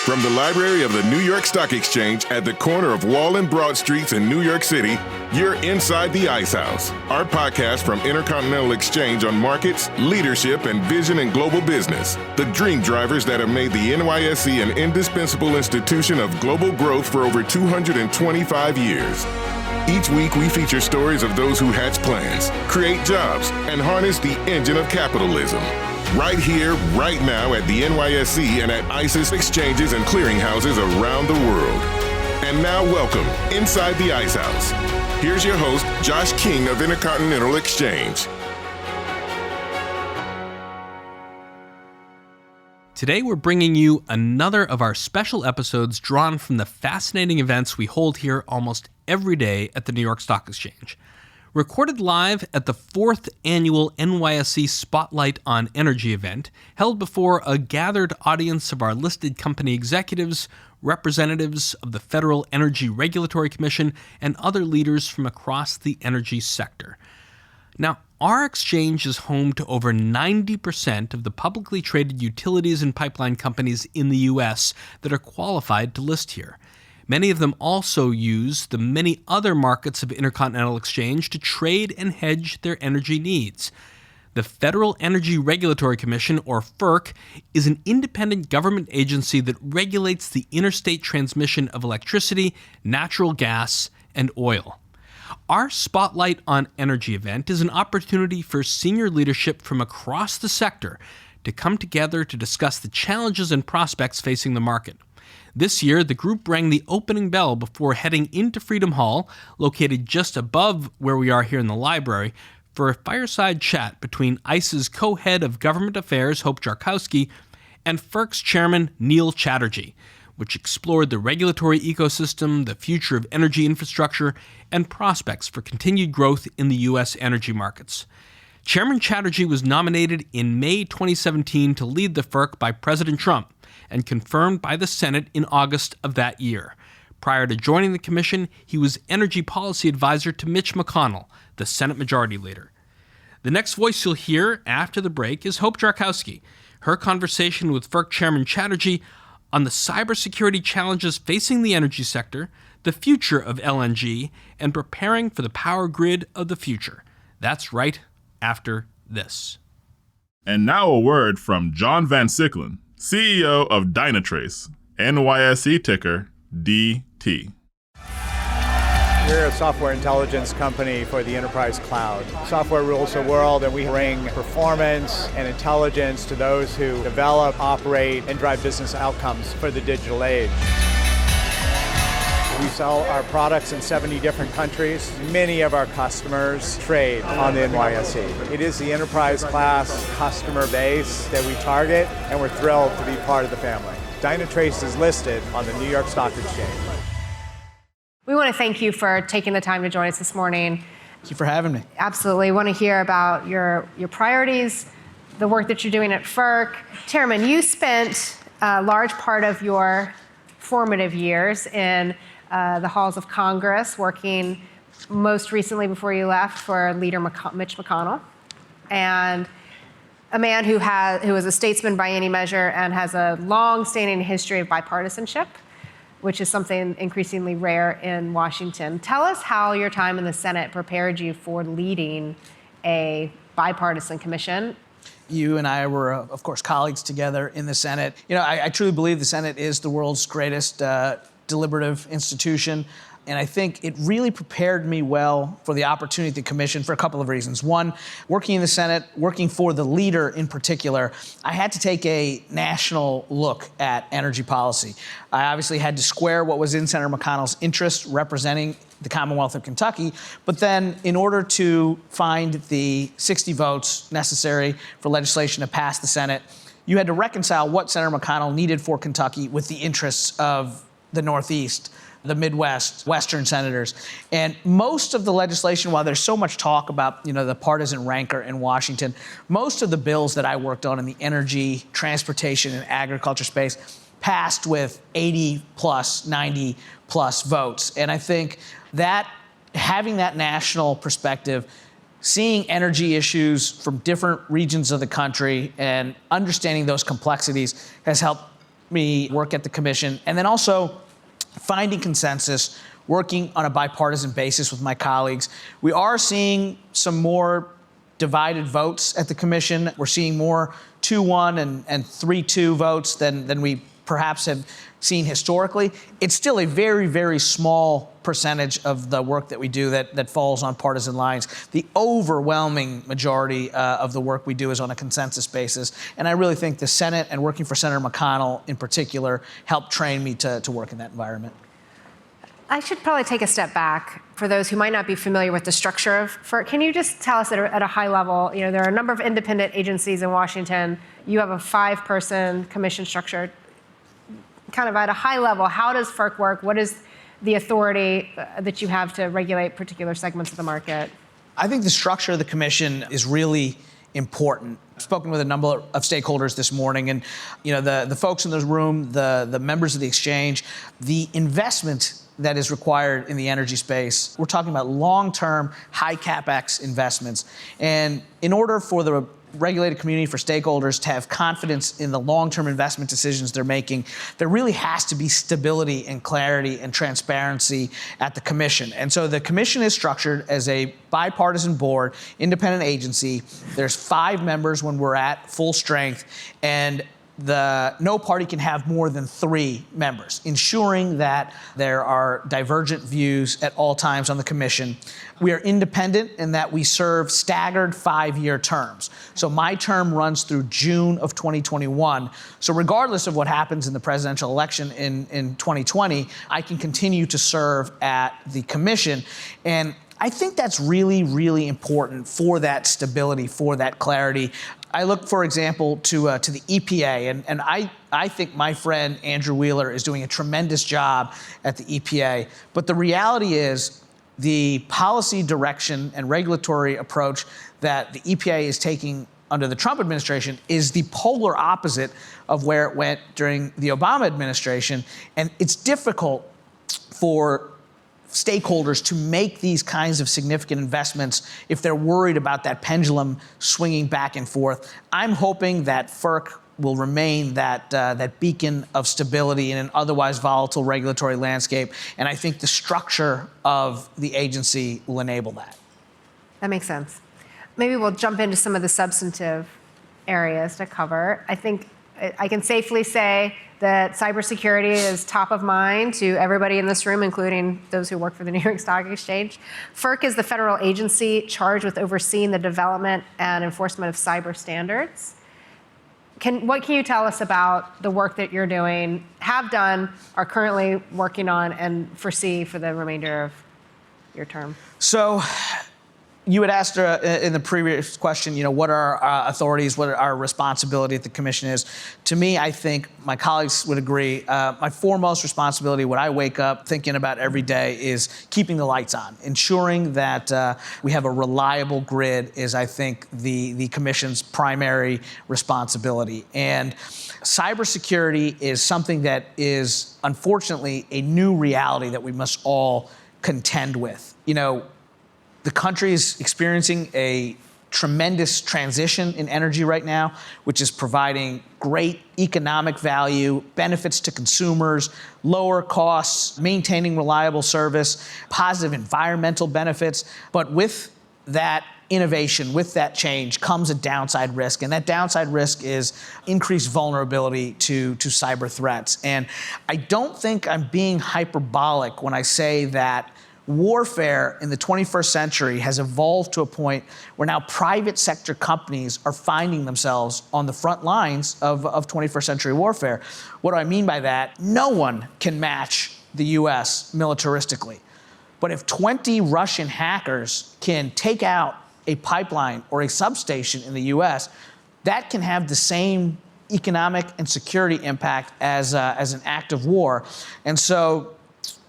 From the library of the New York Stock Exchange at the corner of Wall and Broad Streets in New York City, you're inside the Ice House, our podcast from Intercontinental Exchange on markets, leadership, and vision in global business. The dream drivers that have made the NYSE an indispensable institution of global growth for over 225 years. Each week, we feature stories of those who hatch plans, create jobs, and harness the engine of capitalism. Right here, right now at the NYSE and at ICE's exchanges and clearinghouses around the world. And now welcome inside the Ice House. Here's your host, Josh King of Intercontinental Exchange. Today we're bringing you another of our special episodes drawn from the fascinating events we hold here almost every day at the New York Stock Exchange. Recorded live at the Fourth Annual NYSE Spotlight on Energy event, held before a gathered audience of our listed company executives, representatives of the Federal Energy Regulatory Commission, and other leaders from across the energy sector. Now, our exchange is home to over 90% of the publicly traded utilities and pipeline companies in the U.S. that are qualified to list here. Many of them also use the many other markets of Intercontinental Exchange to trade and hedge their energy needs. The Federal Energy Regulatory Commission, or FERC, is an independent government agency that regulates the interstate transmission of electricity, natural gas, and oil. Our Spotlight on Energy event is an opportunity for senior leadership from across the sector to come together to discuss the challenges and prospects facing the market. This year, the group rang the opening bell before heading into Freedom Hall, located just above where we are here in the library, for a fireside chat between ICE's co-head of government affairs, Hope Jarkowski, and FERC's chairman, Neil Chatterjee, which explored the regulatory ecosystem, the future of energy infrastructure, and prospects for continued growth in the U.S. energy markets. Chairman Chatterjee was nominated in May 2017 to lead the FERC by President Trump, and confirmed by the Senate in August of that year. Prior to joining the commission, he was energy policy advisor to Mitch McConnell, the Senate Majority Leader. The next voice you'll hear after the break is Hope Jarkowski. Her conversation with FERC Chairman Chatterjee on the cybersecurity challenges facing the energy sector, the future of LNG, and preparing for the power grid of the future. That's right after this. And now a word from John Van Sicklen, CEO of DynaTrace, NYSE ticker DT. We're a software intelligence company for the enterprise cloud. Software rules the world, and we bring performance and intelligence to those who develop, operate, and drive business outcomes for the digital age. We sell our products in 70 different countries. Many of our customers trade on the NYSE. It is the enterprise class customer base that we target, and we're thrilled to be part of the family. DynaTrace is listed on the New York Stock Exchange. We want to thank you for taking the time to join us this morning. Thank you for having me. Absolutely. We want to hear about your priorities, the work that you're doing at FERC. Chairman, you spent a large part of your formative years in the halls of Congress, working most recently before you left for Leader Mitch McConnell, and a man who is a statesman by any measure and has a long-standing history of bipartisanship, which is something increasingly rare in Washington. Tell us how your time in the Senate prepared you for leading a bipartisan commission. You and I were, of course, colleagues together in the Senate. You know, I truly believe the Senate is the world's greatest deliberative institution. And I think it really prepared me well for the opportunity at the commission for a couple of reasons. One, working in the Senate, working for the leader in particular, I had to take a national look at energy policy. I obviously had to square what was in Senator McConnell's interest representing the Commonwealth of Kentucky, but then in order to find the 60 votes necessary for legislation to pass the Senate, you had to reconcile what Senator McConnell needed for Kentucky with the interests of the Northeast, the Midwest, Western senators. And most of the legislation, while there's so much talk about, the partisan rancor in Washington, most of the bills that I worked on in the energy, transportation, and agriculture space passed with 80 plus, 90 plus votes. And I think that having that national perspective, seeing energy issues from different regions of the country and understanding those complexities has helped me work at the commission, and then also finding consensus, working on a bipartisan basis with my colleagues. We are seeing some more divided votes at the commission. We're seeing more 2-1 and 3-2 votes than we perhaps have seen historically. It's still a very, very small percentage of the work that we do that falls on partisan lines. The overwhelming majority of the work we do is on a consensus basis. And I really think the Senate and working for Senator McConnell in particular helped train me to work in that environment. I should probably take a step back for those who might not be familiar with the structure of FERC. Can you just tell us at a high level, there are a number of independent agencies in Washington. You have a 5-person commission structure. Kind of at a high level, how does FERC work? What is the authority that you have to regulate particular segments of the market? I think the structure of the commission is really important. I've spoken with a number of stakeholders this morning, and the folks in this room, the members of the exchange, the investment that is required in the energy space. We're talking about long-term, high CapEx investments. And in order for the regulated community, for stakeholders to have confidence in the long-term investment decisions they're making, there really has to be stability and clarity and transparency at the commission. And so the commission is structured as a bipartisan board, independent agency. There's 5 members when we're at full strength, and no party can have more than 3 members, ensuring that there are divergent views at all times on the commission. We are independent in that we serve staggered 5-year terms. So my term runs through June of 2021. So regardless of what happens in the presidential election in 2020, I can continue to serve at the commission. And I think that's really, really important for that stability, for that clarity. I look, for example, to the EPA, and I think my friend Andrew Wheeler is doing a tremendous job at the EPA. But the reality is the policy direction and regulatory approach that the EPA is taking under the Trump administration is the polar opposite of where it went during the Obama administration. And it's difficult for stakeholders to make these kinds of significant investments if they're worried about that pendulum swinging back and forth. I'm hoping that FERC will remain that beacon of stability in an otherwise volatile regulatory landscape, and I think the structure of the agency will enable that. That makes sense. Maybe we'll jump into some of the substantive areas to cover. I think I can safely say that cybersecurity is top of mind to everybody in this room, including those who work for the New York Stock Exchange. FERC is the federal agency charged with overseeing the development and enforcement of cyber standards. What can you tell us about the work that you're doing, have done, are currently working on, and foresee for the remainder of your term? So, you had asked in the previous question, what are our authorities, what our responsibility at the commission is. To me, I think my colleagues would agree, my foremost responsibility, what I wake up thinking about every day, is keeping the lights on. Ensuring that we have a reliable grid is, I think, the commission's primary responsibility. And cybersecurity is something that is, unfortunately, a new reality that we must all contend with. The country is experiencing a tremendous transition in energy right now, which is providing great economic value, benefits to consumers, lower costs, maintaining reliable service, positive environmental benefits. But with that innovation, with that change, comes a downside risk. And that downside risk is increased vulnerability to cyber threats. And I don't think I'm being hyperbolic when I say that warfare in the 21st century has evolved to a point where now private sector companies are finding themselves on the front lines of 21st century warfare. What do I mean by that? No one can match the US militaristically. But if 20 Russian hackers can take out a pipeline or a substation in the US, that can have the same economic and security impact as an act of war. And so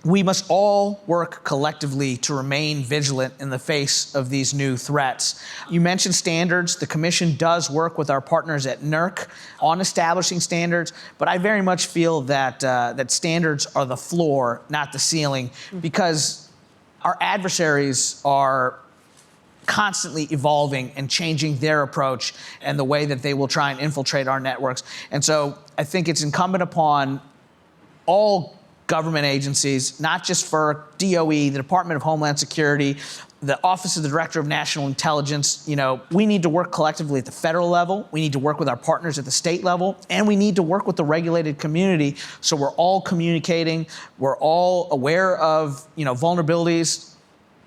we must all work collectively to remain vigilant in the face of these new threats. You mentioned standards. The Commission does work with our partners at NERC on establishing standards, but I very much feel that standards are the floor, not the ceiling, because our adversaries are constantly evolving and changing their approach and the way that they will try and infiltrate our networks. And so I think it's incumbent upon all government agencies, not just FERC, DOE, the Department of Homeland Security, the Office of the Director of National Intelligence. We need to work collectively at the federal level. We need to work with our partners at the state level, and we need to work with the regulated community so we're all communicating, we're all aware of, vulnerabilities,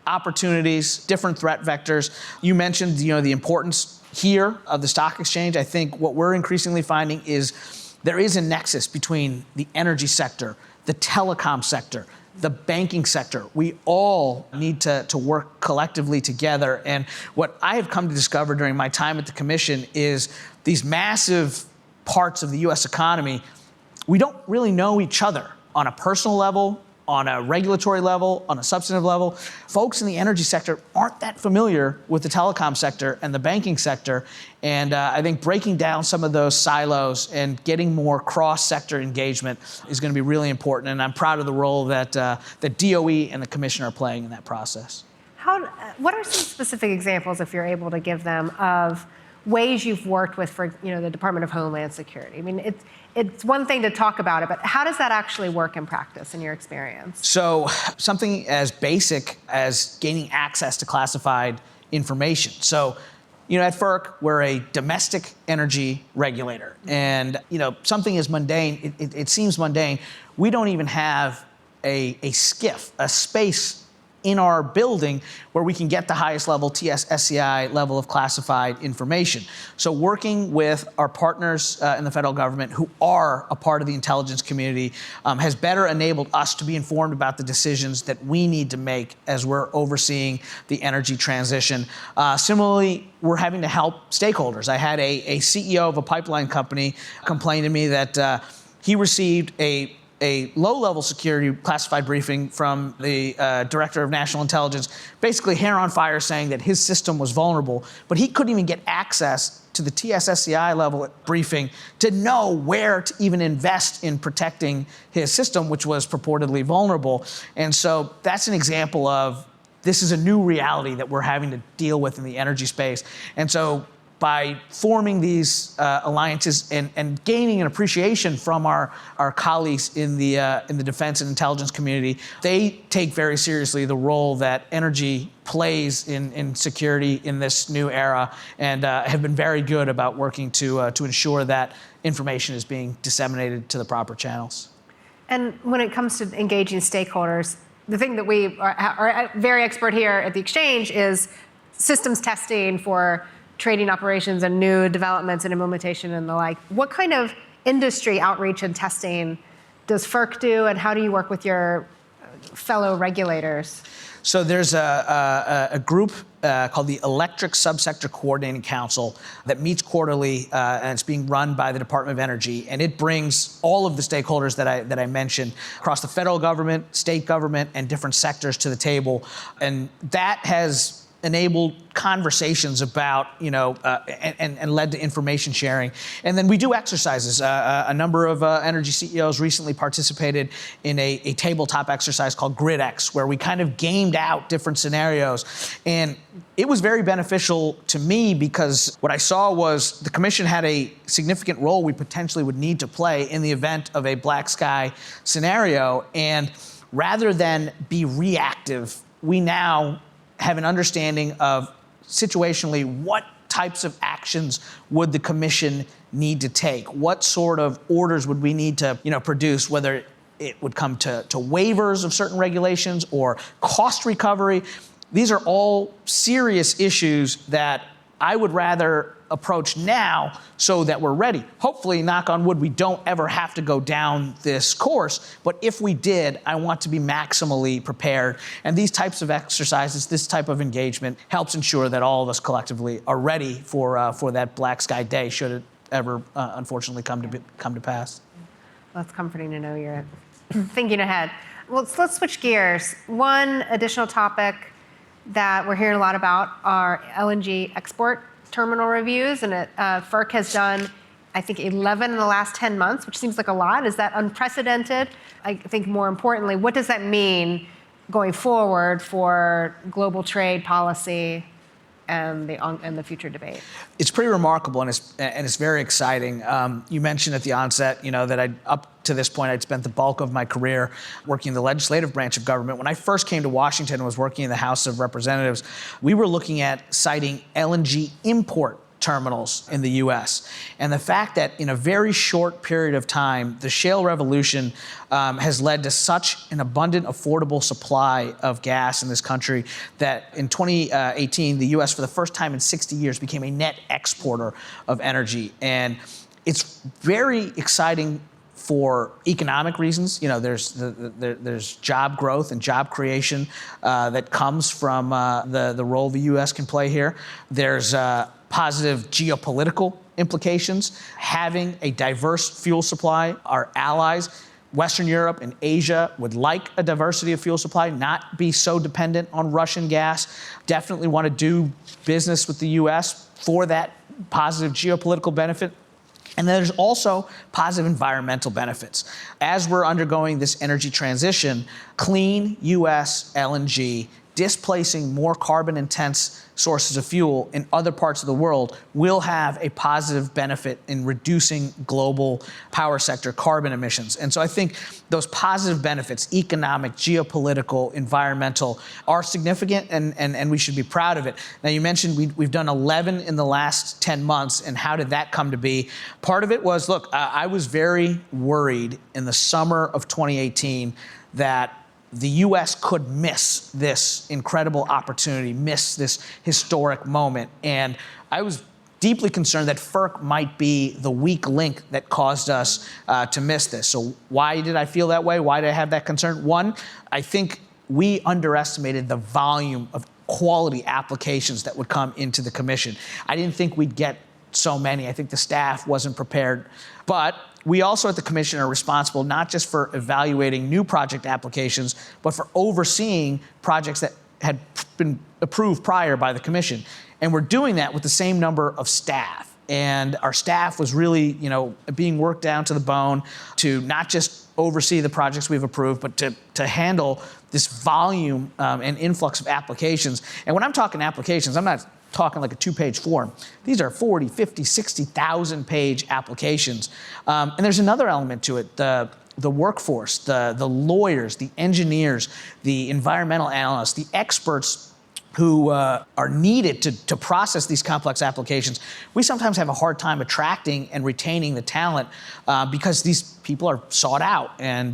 opportunities, different threat vectors. You mentioned, the importance here of the stock exchange. I think what we're increasingly finding is there is a nexus between the energy sector, the telecom sector, the banking sector. We all need to work collectively together. And what I have come to discover during my time at the Commission is these massive parts of the U.S. economy, we don't really know each other on a personal level, on a regulatory level, on a substantive level. Folks in the energy sector aren't that familiar with the telecom sector and the banking sector. And I think breaking down some of those silos and getting more cross-sector engagement is going to be really important. And I'm proud of the role that DOE and the Commission are playing in that process. What are some specific examples, if you're able to give them, of ways you've worked with, for the Department of Homeland Security? I mean, it's one thing to talk about it, but how does that actually work in practice in your experience? So something as basic as gaining access to classified information. So, at FERC, we're a domestic energy regulator. And, something as mundane, it seems mundane, we don't even have a SCIF, a space in our building where we can get the highest level TS-SCI level of classified information. So working with our partners in the federal government who are a part of the intelligence community has better enabled us to be informed about the decisions that we need to make as we're overseeing the energy transition. Similarly, we're having to help stakeholders. I had a CEO of a pipeline company complain to me that he received a low-level security classified briefing from the Director of National Intelligence, basically hair on fire saying that his system was vulnerable, but he couldn't even get access to the TS-SCI level briefing to know where to even invest in protecting his system, which was purportedly vulnerable. And so that's an example of this is a new reality that we're having to deal with in the energy space. And so by forming these alliances and gaining an appreciation from our colleagues in the defense and intelligence community, they take very seriously the role that energy plays in security in this new era, and have been very good about working to ensure that information is being disseminated to the proper channels. And when it comes to engaging stakeholders, the thing that we are very expert here at the exchange is systems testing for trading operations and new developments and implementation and the like. What kind of industry outreach and testing does FERC do, and how do you work with your fellow regulators? So there's a group called the Electric Subsector Coordinating Council that meets quarterly, and it's being run by the Department of Energy, and it brings all of the stakeholders that I mentioned across the federal government, state government, and different sectors to the table, and that has enabled conversations about, and led to information sharing. And then we do exercises. A number of energy CEOs recently participated in a tabletop exercise called GridX, where we kind of gamed out different scenarios. And it was very beneficial to me because what I saw was the commission had a significant role we potentially would need to play in the event of a black sky scenario. And rather than be reactive, we now have an understanding of situationally what types of actions would the commission need to take? What sort of orders would we need to produce, whether it would come to waivers of certain regulations or cost recovery? These are all serious issues that I would rather approach now so that we're ready. Hopefully, knock on wood, we don't ever have to go down this course. But if we did, I want to be maximally prepared. And these types of exercises, this type of engagement helps ensure that all of us collectively are ready for that black sky day, should it ever unfortunately come to pass. Well, it's comforting to know you're thinking ahead. Well, let's switch gears. One additional topic that we're hearing a lot about are LNG export terminal reviews, and FERC has done, I think, 11 in the last 10 months, which seems like a lot. Is that unprecedented? I think more importantly, what does that mean going forward for global trade policy and the future debate? It's pretty remarkable, and it's very exciting. You mentioned at the onset, that up to this point, I'd spent the bulk of my career working in the legislative branch of government. When I first came to Washington and was working in the House of Representatives, we were looking at citing LNG import terminals in the U.S. And the fact that in a very short period of time, the shale revolution has led to such an abundant, affordable supply of gas in this country that in 2018, the U.S. for the first time in 60 years became a net exporter of energy. And it's very exciting for economic reasons. There's job growth and job creation that comes from the role the U.S. can play here. There's positive geopolitical implications. Having a diverse fuel supply, our allies, Western Europe and Asia, would like a diversity of fuel supply, not be so dependent on Russian gas. Definitely want to do business with the U.S. for that positive geopolitical benefit. And then there's also positive environmental benefits. As we're undergoing this energy transition, clean U.S. LNG displacing more carbon-intense sources of fuel in other parts of the world will have a positive benefit in reducing global power sector carbon emissions. And so I think those positive benefits, economic, geopolitical, environmental, are significant, and we should be proud of it. Now, you mentioned we've done 11 in the last 10 months, and how did that come to be? Part of it was, look, I was very worried in the summer of 2018 that the U.S. could miss this incredible opportunity, miss this historic moment. And I was deeply concerned that FERC might be the weak link that caused us to miss this. So why did I feel that way? Why did I have that concern? One, I think we underestimated the volume of quality applications that would come into the commission. I didn't think we'd get so many. I think the staff wasn't prepared. But we also at the commission are responsible not just for evaluating new project applications, but for overseeing projects that had been approved prior by the commission. And we're doing that with the same number of staff. And our staff was really, being worked down to the bone to not just oversee the projects we've approved, but to handle this volume and influx of applications. And when I'm talking applications, I'm not talking like a 2-page form. These are 40, 50, 60,000 page applications. And there's another element to it, the workforce, the lawyers, the engineers, the environmental analysts, the experts who are needed to process these complex applications. We sometimes have a hard time attracting and retaining the talent because these people are sought out and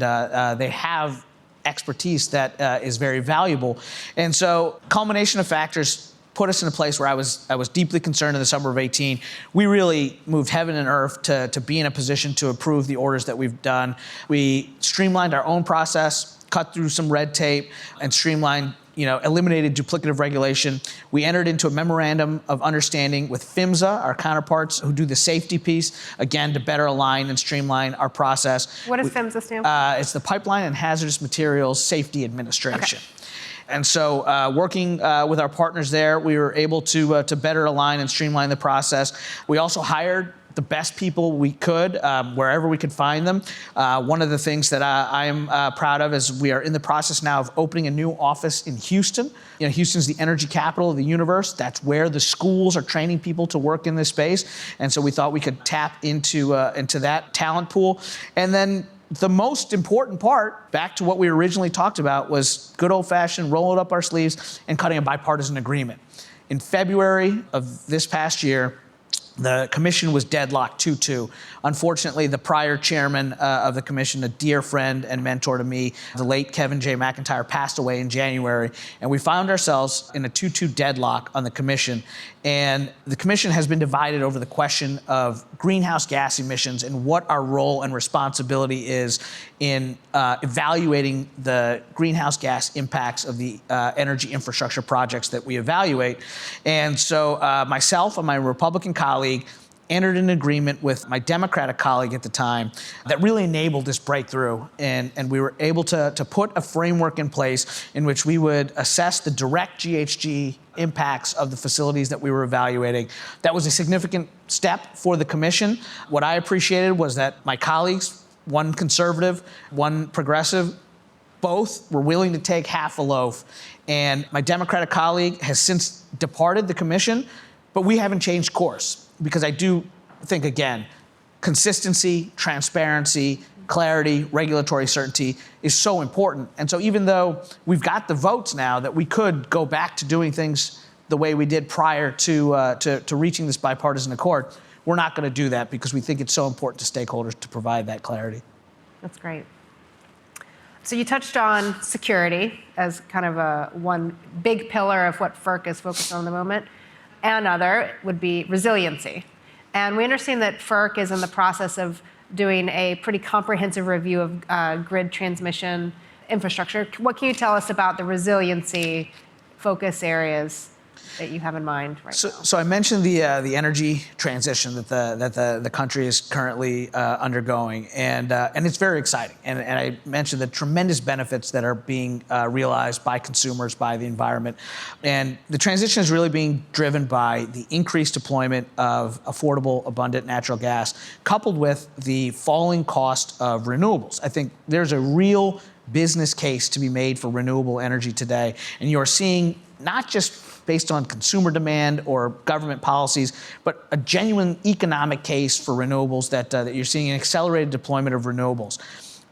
they have expertise that is very valuable. And so culmination of factors put us in a place where I was deeply concerned in the summer of 18. We really moved heaven and earth to be in a position to approve the orders that we've done. We streamlined our own process, cut through some red tape, and streamlined, eliminated duplicative regulation. We entered into a memorandum of understanding with PHMSA, our counterparts who do the safety piece, again, to better align and streamline our process. What does PHMSA stand for? It's the Pipeline and Hazardous Materials Safety Administration. Okay. And so working with our partners there, we were able to better align and streamline the process. We also hired the best people we could, wherever we could find them. One of the things that I am proud of is we are in the process now of opening a new office in Houston. Houston's the energy capital of the universe. That's where the schools are training people to work in this space. And so we thought we could tap into that talent pool. And then the most important part, back to what we originally talked about, was good old-fashioned rolling up our sleeves and cutting a bipartisan agreement. In February of this past year, the commission was deadlocked 2-2. Unfortunately, the prior chairman of the commission, a dear friend and mentor to me, the late Kevin J. McIntyre, passed away in January. And we found ourselves in a 2-2 deadlock on the commission. And the commission has been divided over the question of greenhouse gas emissions and what our role and responsibility is in evaluating the greenhouse gas impacts of the energy infrastructure projects that we evaluate. And so myself and my Republican colleague entered an agreement with my Democratic colleague at the time that really enabled this breakthrough. And we were able to put a framework in place in which we would assess the direct GHG impacts of the facilities that we were evaluating. That was a significant step for the commission. What I appreciated was that my colleagues, one conservative, one progressive, both were willing to take half a loaf. And my Democratic colleague has since departed the commission, but we haven't changed course because I do think, again, consistency, transparency, clarity, regulatory certainty is so important. And so even though we've got the votes now that we could go back to doing things the way we did prior to reaching this bipartisan accord, we're not going to do that because we think it's so important to stakeholders to provide that clarity. That's great. So you touched on security as kind of one big pillar of what FERC is focused on at the moment. Another would be resiliency. And we understand that FERC is in the process of doing a pretty comprehensive review of grid transmission infrastructure. What can you tell us about the resiliency focus areas that you have in mind right now? So I mentioned the energy transition that the country is currently undergoing, and it's very exciting. And I mentioned the tremendous benefits that are being realized by consumers, by the environment, and the transition is really being driven by the increased deployment of affordable, abundant natural gas, coupled with the falling cost of renewables. I think there's a real business case to be made for renewable energy today, and you are seeing not just based on consumer demand or government policies, but a genuine economic case for renewables that you're seeing an accelerated deployment of renewables.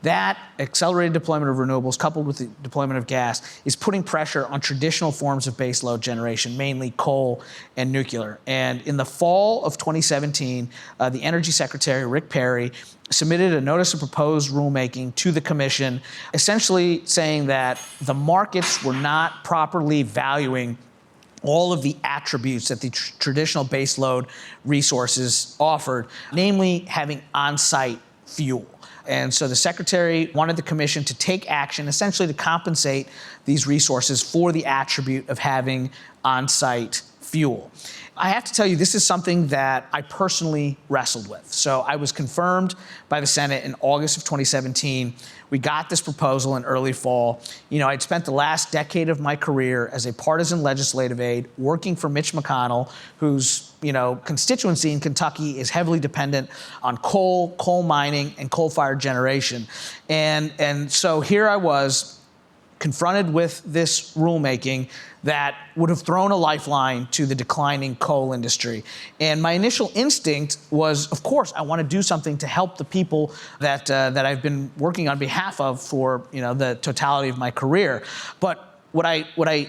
That accelerated deployment of renewables, coupled with the deployment of gas, is putting pressure on traditional forms of baseload generation, mainly coal and nuclear. And in the fall of 2017, the Energy Secretary, Rick Perry, submitted a notice of proposed rulemaking to the commission, essentially saying that the markets were not properly valuing all of the attributes that the traditional baseload resources offered, namely having on-site fuel. And so the secretary wanted the commission to take action, essentially to compensate these resources for the attribute of having on-site fuel. I have to tell you, this is something that I personally wrestled with. So I was confirmed by the Senate in August of 2017. We got this proposal in early fall. You know, I'd spent the last decade of my career as a partisan legislative aide working for Mitch McConnell, whose, constituency in Kentucky is heavily dependent on coal mining, and coal-fired generation. And so here I was, confronted with this rulemaking that would have thrown a lifeline to the declining coal industry. And my initial instinct was, of course, I want to do something to help the people that I've been working on behalf of for the totality of my career. But what I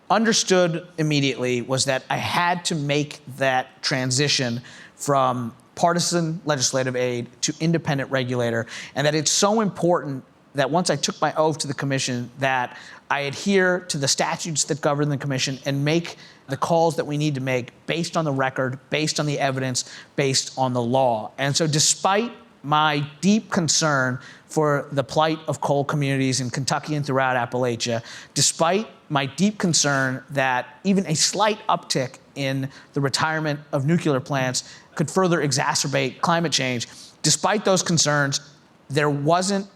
understood immediately was that I had to make that transition from partisan legislative aide to independent regulator, and that it's so important that once I took my oath to the commission that I adhere to the statutes that govern the commission and make the calls that we need to make based on the record, based on the evidence, based on the law. And so despite my deep concern for the plight of coal communities in Kentucky and throughout Appalachia, despite my deep concern that even a slight uptick in the retirement of nuclear plants could further exacerbate climate change, despite those concerns, there wasn't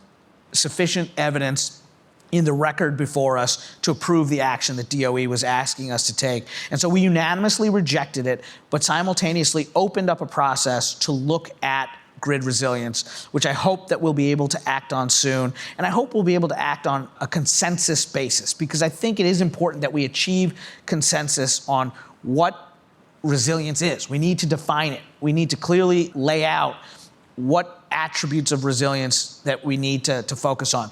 sufficient evidence in the record before us to approve the action that DOE was asking us to take. And so we unanimously rejected it, but simultaneously opened up a process to look at grid resilience, which I hope that we'll be able to act on soon. And I hope we'll be able to act on a consensus basis, because I think it is important that we achieve consensus on what resilience is. We need to define it. We need to clearly lay out what attributes of resilience that we need to focus on.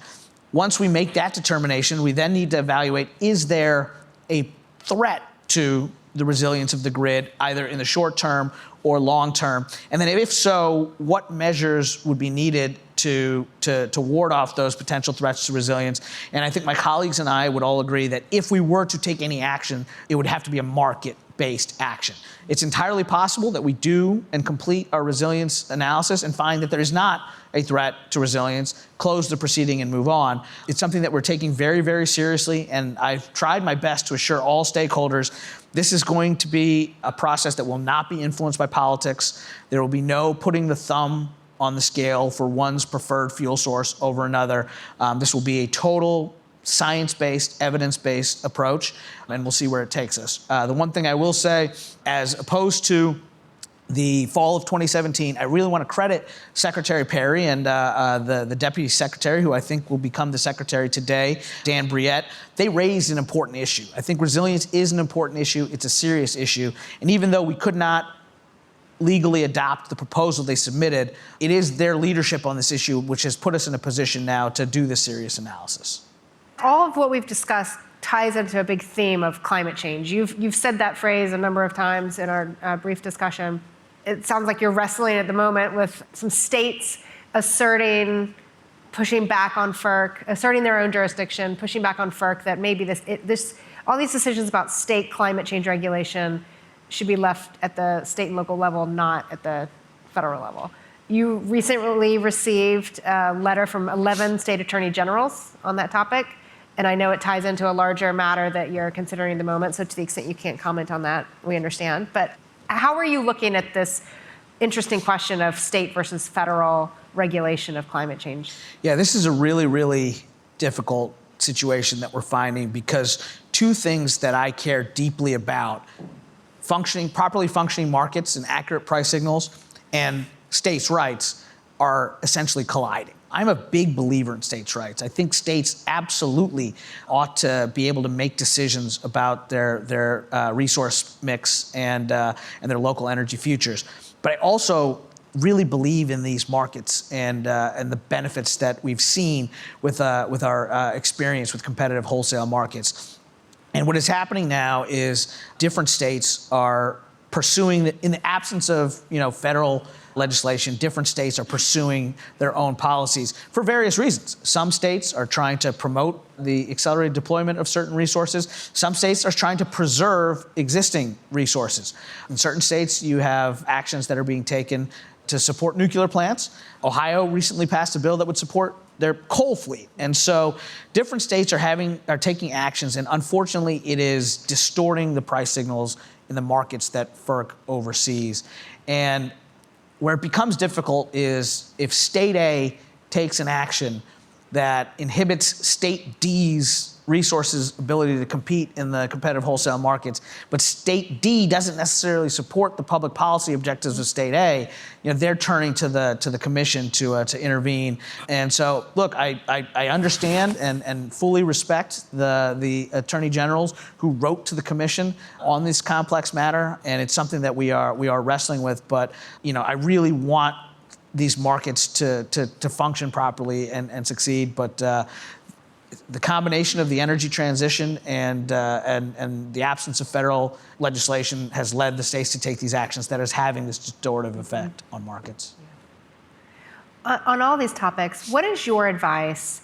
Once we make that determination, we then need to evaluate, is there a threat to the resilience of the grid, either in the short term or long term? And then if so, what measures would be needed to ward off those potential threats to resilience? And I think my colleagues and I would all agree that if we were to take any action, it would have to be a market-based action. It's entirely possible that we do and complete our resilience analysis and find that there is not a threat to resilience, close the proceeding and move on. It's something that we're taking very, very seriously, and I've tried my best to assure all stakeholders this is going to be a process that will not be influenced by politics. There will be no putting the thumb on the scale for one's preferred fuel source over another. This will be a total science-based, evidence-based approach, and we'll see where it takes us. The one thing I will say, as opposed to the fall of 2017, I really want to credit Secretary Perry and the Deputy Secretary, who I think will become the Secretary today, Dan Briette. They raised an important issue. I think resilience is an important issue. It's a serious issue. And even though we could not legally adopt the proposal they submitted, it is their leadership on this issue which has put us in a position now to do this serious analysis. All of what we've discussed ties into a big theme of climate change. You've said that phrase a number of times in our brief discussion. It sounds like you're wrestling at the moment with some states pushing back on FERC, asserting their own jurisdiction, pushing back on FERC that maybe all these decisions about state climate change regulation should be left at the state and local level, not at the federal level. You recently received a letter from 11 state attorney generals on that topic, and I know it ties into a larger matter that you're considering at the moment, so to the extent you can't comment on that, we understand. But how are you looking at this interesting question of state versus federal regulation of climate change? Yeah, this is a really, really difficult situation that we're finding because two things that I care deeply about: properly functioning markets and accurate price signals, and states' rights are essentially colliding. I'm a big believer in states' rights. I think states absolutely ought to be able to make decisions about their resource mix and their local energy futures. But I also really believe in these markets and the benefits that we've seen with our experience with competitive wholesale markets. And what is happening now is different states are pursuing, in the absence of federal legislation, different states are pursuing their own policies for various reasons. Some states are trying to promote the accelerated deployment of certain resources. Some states are trying to preserve existing resources. In certain states, you have actions that are being taken to support nuclear plants. Ohio recently passed a bill that would support their coal fleet. And so different states are taking actions, and unfortunately it is distorting the price signals in the markets that FERC oversees. And where it becomes difficult is if state A takes an action that inhibits state D's resources' ability to compete in the competitive wholesale markets, but state D doesn't necessarily support the public policy objectives of state A, they're turning to the commission to intervene. And so, look, I understand and fully respect the attorney generals who wrote to the commission on this complex matter, and it's something that we are wrestling with. But I really want these markets to function properly and succeed. But the combination of the energy transition and the absence of federal legislation has led the states to take these actions that is having this distortive effect on markets. On all these topics, what is your advice,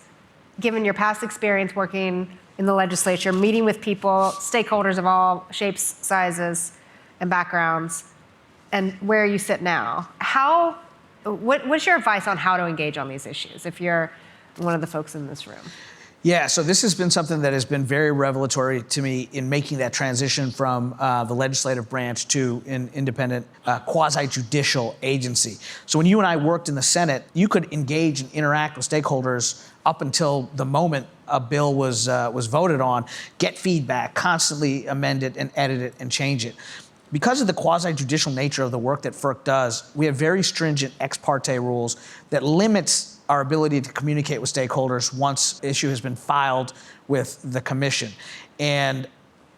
given your past experience working in the legislature, meeting with people, stakeholders of all shapes, sizes, and backgrounds, and where you sit now? What's your advice on how to engage on these issues if you're one of the folks in this room? Yeah, so this has been something that has been very revelatory to me in making that transition from the legislative branch to an independent quasi-judicial agency. So when you and I worked in the Senate, you could engage and interact with stakeholders up until the moment a bill was voted on, get feedback, constantly amend it and edit it and change it. Because of the quasi-judicial nature of the work that FERC does, we have very stringent ex parte rules that limits our ability to communicate with stakeholders once issue has been filed with the commission. And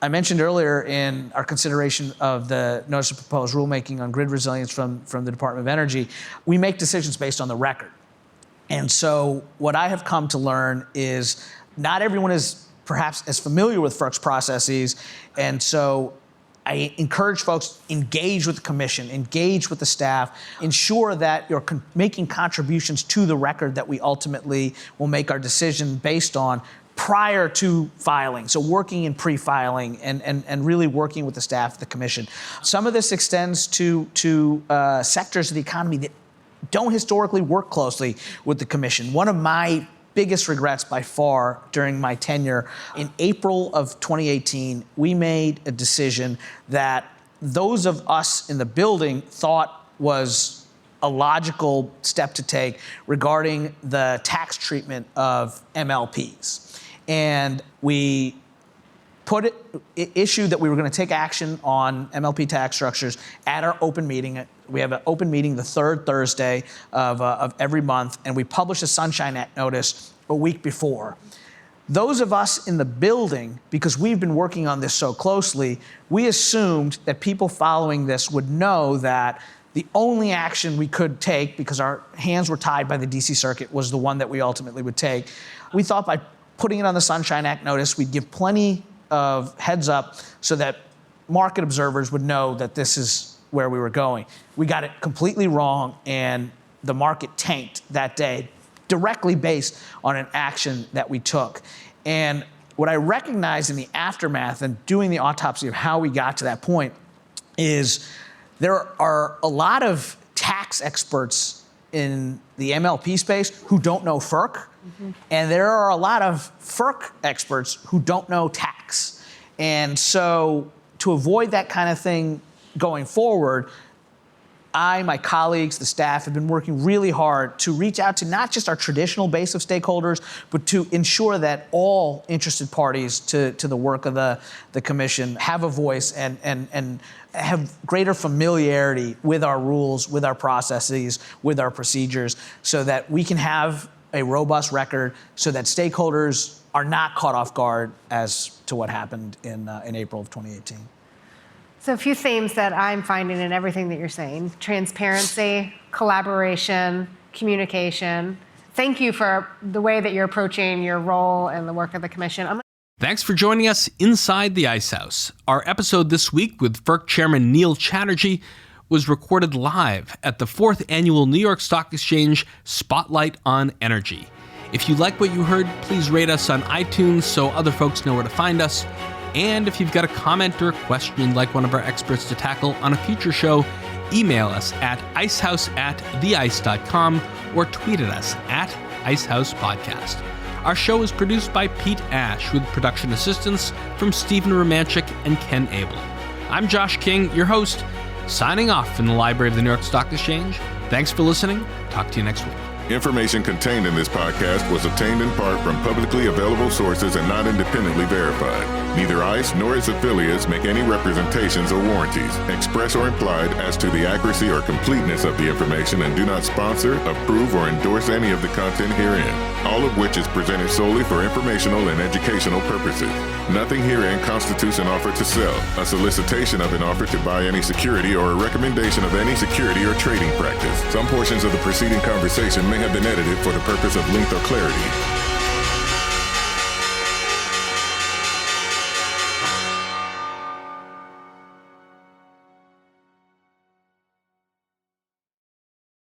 I mentioned earlier in our consideration of the notice of proposed rulemaking on grid resilience from the Department of Energy, we make decisions based on the record. And so what I have come to learn is not everyone is perhaps as familiar with FERC's processes, and so I encourage folks, engage with the commission, engage with the staff, ensure that you're making contributions to the record that we ultimately will make our decision based on prior to filing. So working in pre-filing and really working with the staff of the commission. Some of this extends to sectors of the economy that don't historically work closely with the commission. One of my biggest regrets by far during my tenure, in April of 2018, we made a decision that those of us in the building thought was a logical step to take regarding the tax treatment of MLPs. And we issued that we were going to take action on MLP tax structures at our open meeting. We have an open meeting the third Thursday of every month, and we publish a Sunshine Act notice a week before. Those of us in the building, because we've been working on this so closely, we assumed that people following this would know that the only action we could take, because our hands were tied by the DC Circuit, was the one that we ultimately would take. We thought by putting it on the Sunshine Act notice, we'd give plenty of heads up so that market observers would know that this is where we were going. We got it completely wrong, and the market tanked that day, directly based on an action that we took. And what I recognized in the aftermath and doing the autopsy of how we got to that point is there are a lot of tax experts in the MLP space who don't know FERC, and there are a lot of FERC experts who don't know tax. And so to avoid that kind of thing going forward, my colleagues, the staff have been working really hard to reach out to not just our traditional base of stakeholders, but to ensure that all interested parties to the work of the commission have a voice and have greater familiarity with our rules, with our processes, with our procedures, so that we can have a robust record so that stakeholders are not caught off guard as to what happened in April of 2018. So a few themes that I'm finding in everything that you're saying: transparency, collaboration, communication. Thank you for the way that you're approaching your role and the work of the commission. Thanks for joining us inside the Ice House. Our episode this week with FERC Chairman Neil Chatterjee was recorded live at the Fourth Annual New York Stock Exchange Spotlight on Energy. If you like what you heard, please rate us on iTunes so other folks know where to find us. And if you've got a comment or a question you'd like one of our experts to tackle on a future show, email us at icehouse@theice.com or tweet at us at IceHousePodcast. Our show is produced by Pete Ash with production assistance from Stephen Romanchik and Ken Abel. I'm Josh King, your host, signing off from the library of the New York Stock Exchange. Thanks for listening. Talk to you next week. Information contained in this podcast was obtained in part from publicly available sources and not independently verified. Neither ICE nor its affiliates make any representations or warranties, express or implied, as to the accuracy or completeness of the information, and do not sponsor, approve, or endorse any of the content herein, all of which is presented solely for informational and educational purposes. Nothing herein constitutes an offer to sell, a solicitation of an offer to buy any security, or a recommendation of any security or trading practice. Some portions of the preceding conversation may have been edited for the purpose of length or clarity.